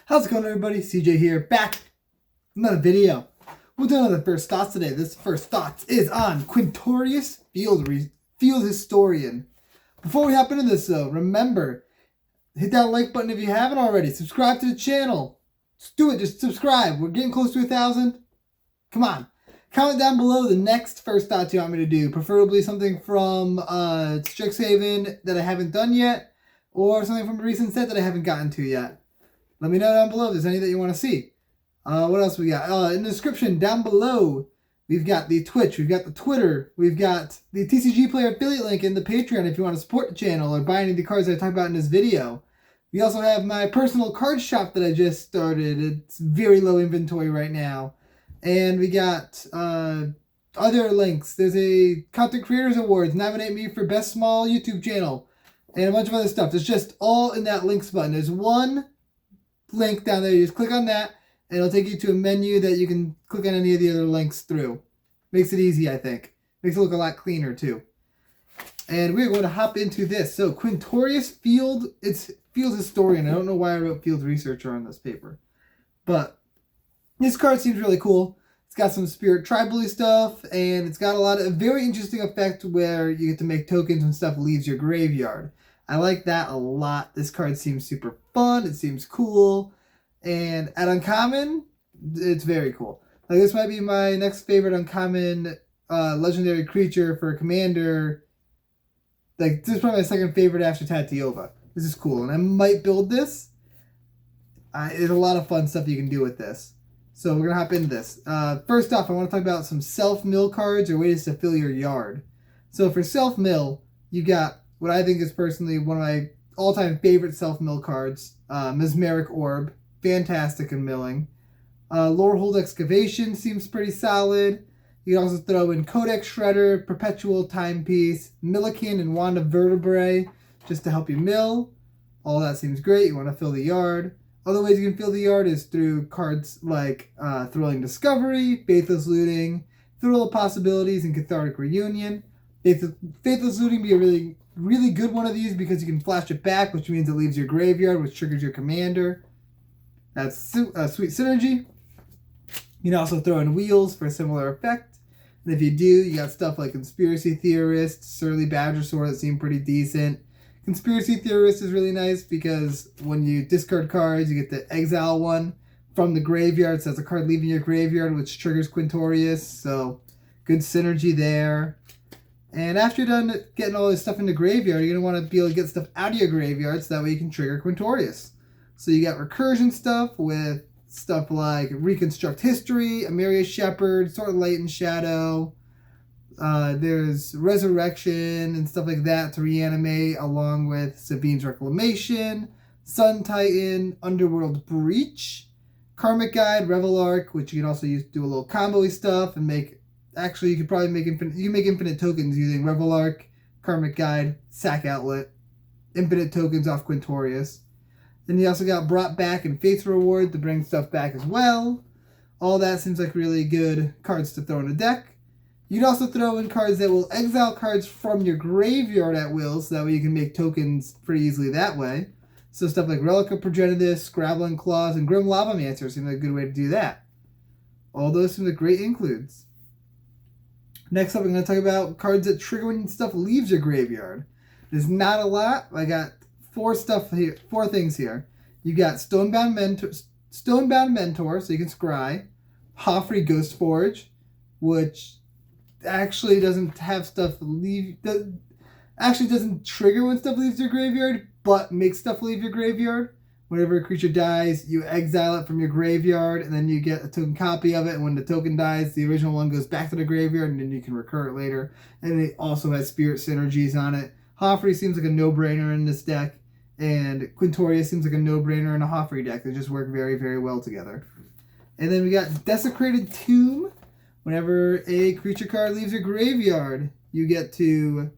How's it going, everybody? CJ here, back with another video. We'll do another first thoughts today. This first thoughts is on Quintorius, Field Historian. Before we hop into this, though, remember, hit that like button if you haven't already. Subscribe to the channel. Just do it. Just subscribe. We're getting close to 1,000. Come on. Comment down below the next first thoughts you want me to do. Preferably something from Strixhaven that I haven't done yet, or something from a recent set that I haven't gotten to yet. Let me know down below if there's any that you want to see. What else we got? In the description down below, we've got the Twitch, we've got the Twitter, we've got the TCG Player affiliate link and the Patreon if you want to support the channel or buy any of the cards that I talk about in this video. We also have my personal card shop that I just started. It's very low inventory right now. And we got other links. There's a Content Creators Awards. Nominate me for Best Small YouTube Channel. And a bunch of other stuff. It's just all in that links button. There's one link down there. You just click on that, and it'll take you to a menu that you can click on any of the other links through. Makes it easy, I think. Makes it look a lot cleaner, too. And we're going to hop into this. So, Quintorius Field Historian. I don't know why I wrote Field Researcher on this paper. But this card seems really cool. It's got some Spirit Tribally stuff, and it's got a very interesting effect where you get to make tokens when stuff leaves your graveyard. I like that a lot. This card seems super fun. It seems cool. And at Uncommon, it's very cool. Like, this might be my next favorite Uncommon legendary creature for a commander. Like, this is probably my second favorite after Tatiova. This is cool. And I might build this. There's a lot of fun stuff you can do with this. So we're going to hop into this. First off, I want to talk about some self-mill cards or ways to fill your yard. So for self-mill, you got what I think is personally one of my all-time favorite self-mill cards, Mesmeric Orb. Fantastic in milling. Lorehold Excavation seems pretty solid. You can also throw in Codex Shredder, Perpetual Timepiece, Milliken, and Wand of Vertebrae just to help you mill. All that seems great. You want to fill the yard. Other ways you can fill the yard is through cards like Thrilling Discovery, Faithless Looting, Thrill of Possibilities, and Cathartic Reunion. Faithless Looting be a really good one of these because you can flash it back, which means it leaves your graveyard, which triggers your commander. That's sweet synergy. You can also throw in Wheels for a similar effect. And if you do, you got stuff like Conspiracy Theorist, Surly Badger Sword that seem pretty decent. Conspiracy Theorist is really nice because when you discard cards, you get to exile one from the graveyard. So that's a card leaving your graveyard, which triggers Quintorius. So good synergy there. And after you're done getting all this stuff in the graveyard, you're going to want to be able to get stuff out of your graveyard so that way you can trigger Quintorius. So you got recursion stuff with stuff like Reconstruct History, Amiria Shepherd, Sword of Light and Shadow. There's Resurrection and stuff like that to reanimate, along with Sabine's Reclamation, Sun Titan, Underworld Breach, Karmic Guide, Revel Arc, which you can also use to do a little combo-y stuff and make. Actually, you could probably make infinite tokens using Revel Arc, Karmic Guide, Sack Outlet, infinite tokens off Quintorius. Then you also got Brought Back and Faith's Reward to bring stuff back as well. All that seems like really good cards to throw in a deck. You can also throw in cards that will exile cards from your graveyard at will, so that way you can make tokens pretty easily that way. So stuff like Relic of Progenitus, Scrabbling Claws, and Grim Lavamancer seem like a good way to do that. All those seem like great includes. Next up, I'm going to talk about cards that trigger when stuff leaves your graveyard. There's not a lot. I got four things here. You got Stonebound Mentor, so you can scry. Hoffrey Ghostforge, which actually doesn't have stuff doesn't trigger when stuff leaves your graveyard, but makes stuff leave your graveyard. Whenever a creature dies, you exile it from your graveyard, and then you get a token copy of it, and when the token dies, the original one goes back to the graveyard, and then you can recur it later. And it also has Spirit Synergies on it. Hoffrey seems like a no-brainer in this deck, and Quintorius seems like a no-brainer in a Hoffrey deck. They just work very, very well together. And then we got Desecrated Tomb. Whenever a creature card leaves your graveyard, you get to...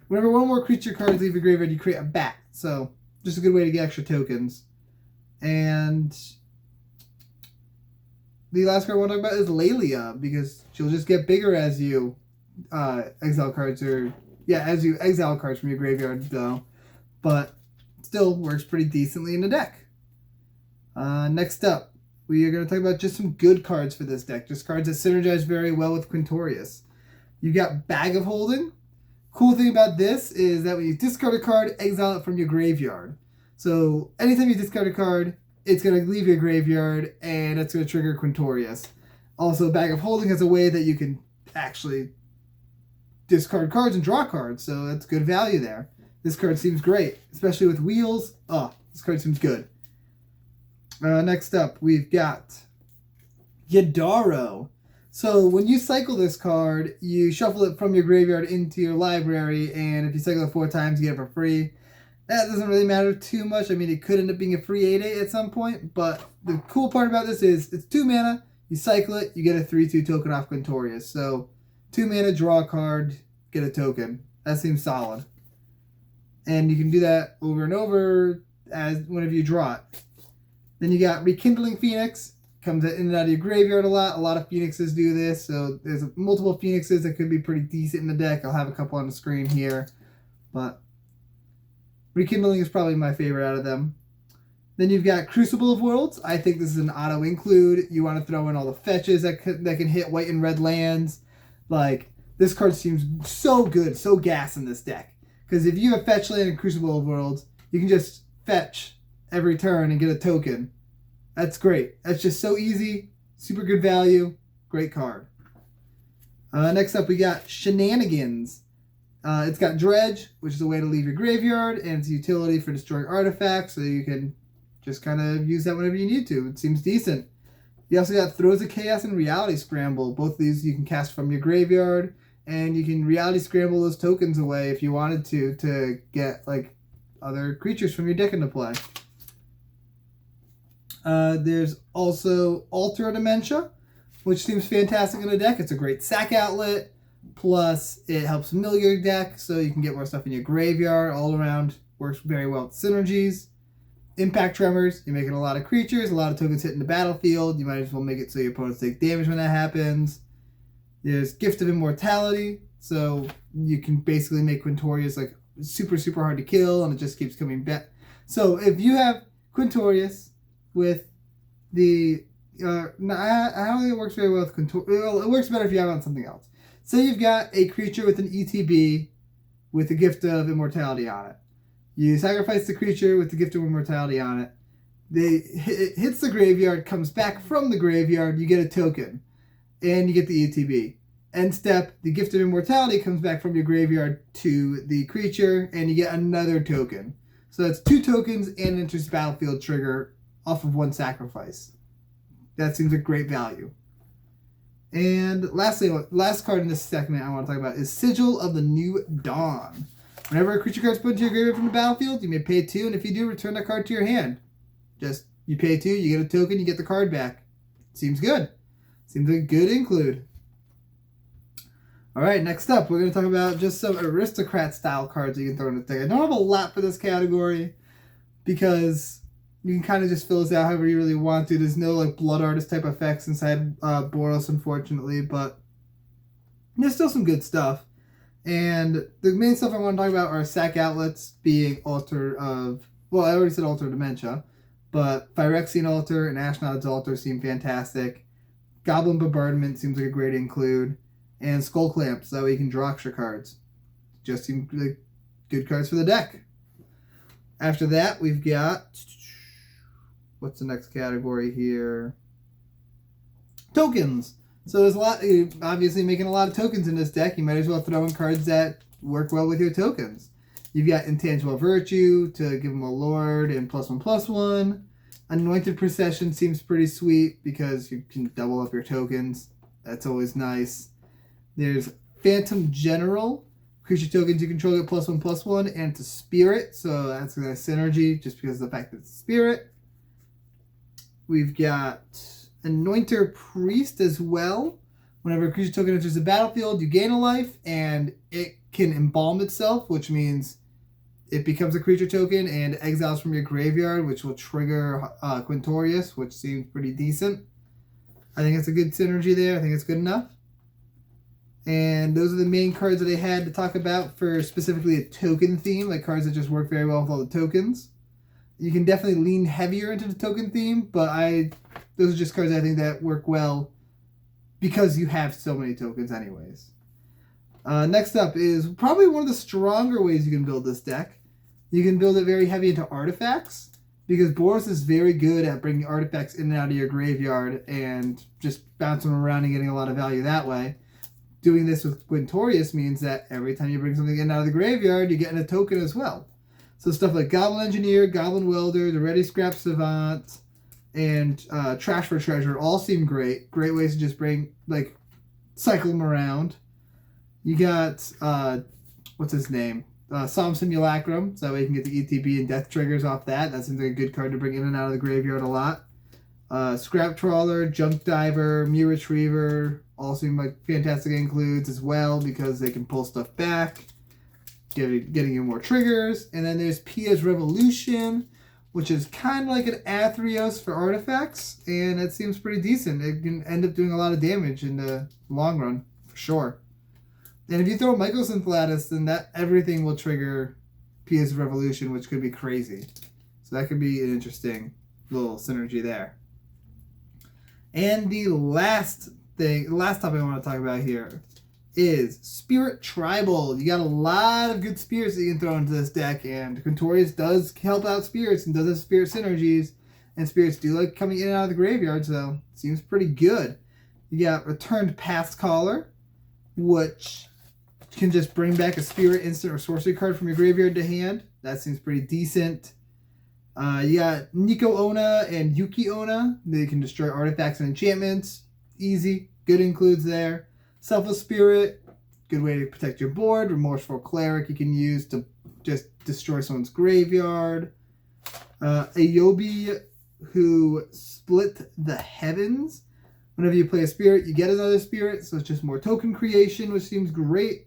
Whenever one more creature card leaves your graveyard, you create a bat. So, just a good way to get extra tokens. And the last card I want to talk about is Lelia, because she'll just get bigger as you exile cards, as you exile cards from your graveyard, though. But still works pretty decently in the deck. Next up, we are going to talk about just some good cards for this deck. Just cards that synergize very well with Quintorius. You got Bag of Holding. Cool thing about this is that when you discard a card, exile it from your graveyard. So anytime you discard a card, it's going to leave your graveyard, and that's going to trigger Quintorius. Also, Bag of Holding has a way that you can actually discard cards and draw cards, so that's good value there. This card seems great, especially with wheels. Oh, this card seems good. Next up, we've got Yadaro. So when you cycle this card, you shuffle it from your graveyard into your library, and if you cycle it 4 times, you get it for free. That doesn't really matter too much. I mean, it could end up being a free 8/8 at some point, but the cool part about this is it's 2 mana, you cycle it, you get a 3/2 token off Quintorius. So 2 mana, draw a card, get a token. That seems solid. And you can do that over and over as whenever you draw it. Then you got Rekindling Phoenix. Comes in and out of your graveyard a lot. A lot of Phoenixes do this, so there's multiple Phoenixes that could be pretty decent in the deck. I'll have a couple on the screen here, but Rekindling is probably my favorite out of them. Then you've got Crucible of Worlds. I think this is an auto include. You want to throw in all the fetches that can hit white and red lands. Like, this card seems so good, so gas in this deck. Because if you have fetch land in Crucible of Worlds, you can just fetch every turn and get a token. That's great. That's just so easy. Super good value. Great card. Next up, we got Shenanigans. It's got Dredge, which is a way to leave your graveyard, and it's a utility for destroying artifacts, so you can just kind of use that whenever you need to. It seems decent. You also got Throes of Chaos and Reality Scramble. Both of these you can cast from your graveyard, and you can Reality Scramble those tokens away if you wanted to get like other creatures from your deck into play. There's also Alter Dementia, which seems fantastic in the deck. It's a great sack outlet, plus it helps mill your deck so you can get more stuff in your graveyard. All around works very well with synergies. Impact Tremors, you're making a lot of creatures, a lot of tokens hitting the battlefield. You might as well make it so your opponents take damage when that happens. There's Gift of Immortality, so you can basically make Quintorius like super, super hard to kill, and it just keeps coming back. So if you have Quintorius with the I don't think it works very well with Quintorius. Well, it works better if you have it on something else. Say you've got a creature with an ETB with the Gift of Immortality on it. You sacrifice the creature with the Gift of Immortality on it. It hits the graveyard, comes back from the graveyard, you get a token, and you get the ETB. End step, the Gift of Immortality comes back from your graveyard to the creature, and you get another token. So that's 2 tokens and an enters battlefield trigger off of 1 sacrifice. That seems like great value. And lastly, last card in this segment I want to talk about is Sigil of the New Dawn. Whenever a creature card is put into your graveyard from the battlefield, you may pay 2, and if you do, return that card to your hand. Just, you pay 2, you get a token, you get the card back. Seems good. Seems like a good include. Alright, next up, we're going to talk about just some aristocrat-style cards you can throw in the deck. I don't have a lot for this category, because you can kind of just fill this out however you really want to. There's no like Blood Artist type effects inside Boros, unfortunately, but there's still some good stuff. And the main stuff I want to talk about are sack outlets, being Altar of... Well, I already said Alter Dementia, but Phyrexian Altar and Ashnod's Altar seem fantastic. Goblin Bombardment seems like a great include. And Skull Clamp, so that way you can draw extra cards. Just seem like good cards for the deck. After that, we've got... What's the next category here? Tokens. So there's a lot, obviously making a lot of tokens in this deck. You might as well throw in cards that work well with your tokens. You've got Intangible Virtue to give them a Lord and +1/+1. Anointed Procession seems pretty sweet because you can double up your tokens. That's always nice. There's Phantom General. Creature tokens you control get +1/+1 and to Spirit. So that's a nice synergy just because of the fact that it's Spirit. We've got Anointer Priest as well. Whenever a creature token enters the battlefield, you gain a life, and it can embalm itself, which means it becomes a creature token and exiles from your graveyard, which will trigger Quintorius, which seems pretty decent. I think it's a good synergy there. I think it's good enough. And those are the main cards that I had to talk about for specifically a token theme, like cards that just work very well with all the tokens. You can definitely lean heavier into the token theme, but those are just cards I think that work well because you have so many tokens anyways. Next up is probably one of the stronger ways you can build this deck. You can build it very heavy into artifacts, because Boros is very good at bringing artifacts in and out of your graveyard and just bouncing them around and getting a lot of value that way. Doing this with Quintorius means that every time you bring something in and out of the graveyard, you're getting a token as well. So stuff like Goblin Engineer, Goblin Welder, the Ready Scrap Savant, and Trash for Treasure all seem great. Great ways to just bring, like, cycle them around. You got, what's his name? Psalm Simulacrum, so that way you can get the ETB and Death Triggers off that. That seems like a good card to bring in and out of the graveyard a lot. Scrap Trawler, Junk Diver, Mirror Retriever, all seem like fantastic includes as well because they can pull stuff back, getting you more triggers. And then there's Pia's Revolution, which is kind of like an Athreos for artifacts, and it seems pretty decent. It can end up doing a lot of damage in the long run, for sure. And if you throw Mycosynth then that everything will trigger Pia's Revolution, which could be crazy. So that could be an interesting little synergy there. And the last topic I want to talk about here is Spirit Tribal. You got a lot of good spirits that you can throw into this deck, and Quintorius does help out spirits and does have spirit synergies, and spirits do like coming in and out of the graveyard, so it seems pretty good. You got Returned Past Caller, which can just bring back a spirit, instant, or sorcery card from your graveyard to hand. That seems pretty decent. You got Nico Ona and Yuki Ona. They can destroy artifacts and enchantments. Easy. Good includes there. Selfless Spirit. Good way to protect your board. Remorseful Cleric you can use to just destroy someone's graveyard. Ayobi, who Split the Heavens. Whenever you play a spirit, you get another spirit, so it's just more token creation, which seems great.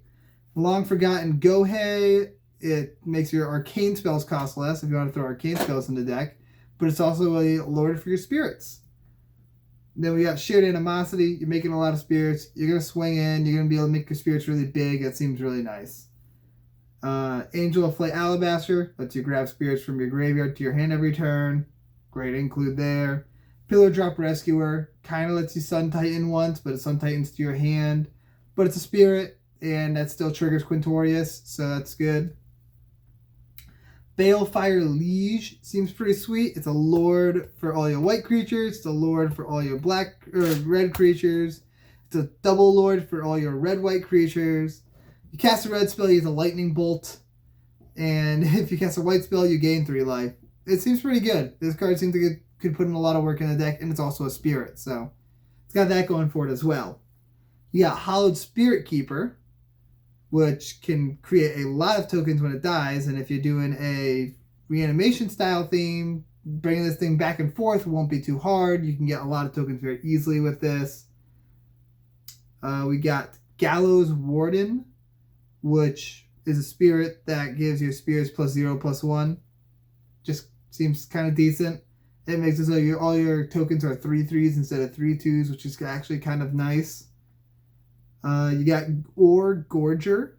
Long Forgotten Gohei, it makes your arcane spells cost less if you want to throw arcane spells in the deck, but it's also a lord for your spirits. Then we got Shared Animosity. You're making a lot of spirits. You're going to swing in. You're going to be able to make your spirits really big. That seems really nice. Angel of Flight Alabaster lets you grab spirits from your graveyard to your hand every turn. Great include there. Pillar Drop Rescuer kind of lets you Sun Titan once, but it Sun Titans to your hand. But it's a spirit, and that still triggers Quintorius, so that's good. Balefire Liege seems pretty sweet. It's a lord for all your white creatures. It's a lord for all your black or red creatures. It's a double lord for all your red-white creatures. You cast a red spell, you use a lightning bolt. And if you cast a white spell, you gain 3 life. It seems pretty good. This card seems to could put in a lot of work in the deck, and it's also a spirit, so it's got that going for it as well. You got Hollowed Spirit Keeper, which can create a lot of tokens when it dies, and if you're doing a reanimation style theme, bringing this thing back and forth won't be too hard. You can get a lot of tokens very easily with this. We got Gallows Warden, which is a spirit that gives your spirits +0/+1. Just seems kind of decent. It makes it so all your tokens are 3/3s instead of 3/2s, which is actually kind of nice. You got Gorger.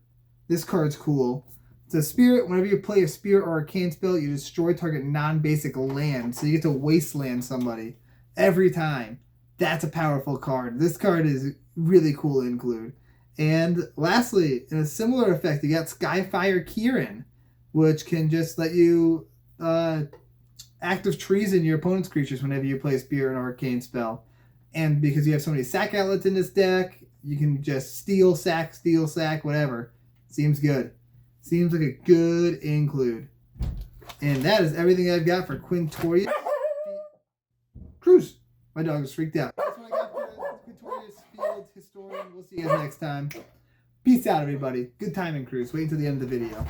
This card's cool. It's a spirit. Whenever you play a spirit or arcane spell, you destroy target non-basic land. So you get to wasteland somebody every time. That's a powerful card. This card is really cool to include. And lastly, in a similar effect, you got Skyfire Kieran, which can just let you active treason your opponent's creatures whenever you play a spirit or arcane spell. And because you have so many sack outlets in this deck, you can just steal, sack, whatever. Seems good. Seems like a good include. And that is everything I've got for Quintorius. Cruz. My dog is freaked out. That's what I got for Quintorius Field Historian. We'll see you guys next time. Peace out, everybody. Good timing, Cruz. Wait until the end of the video.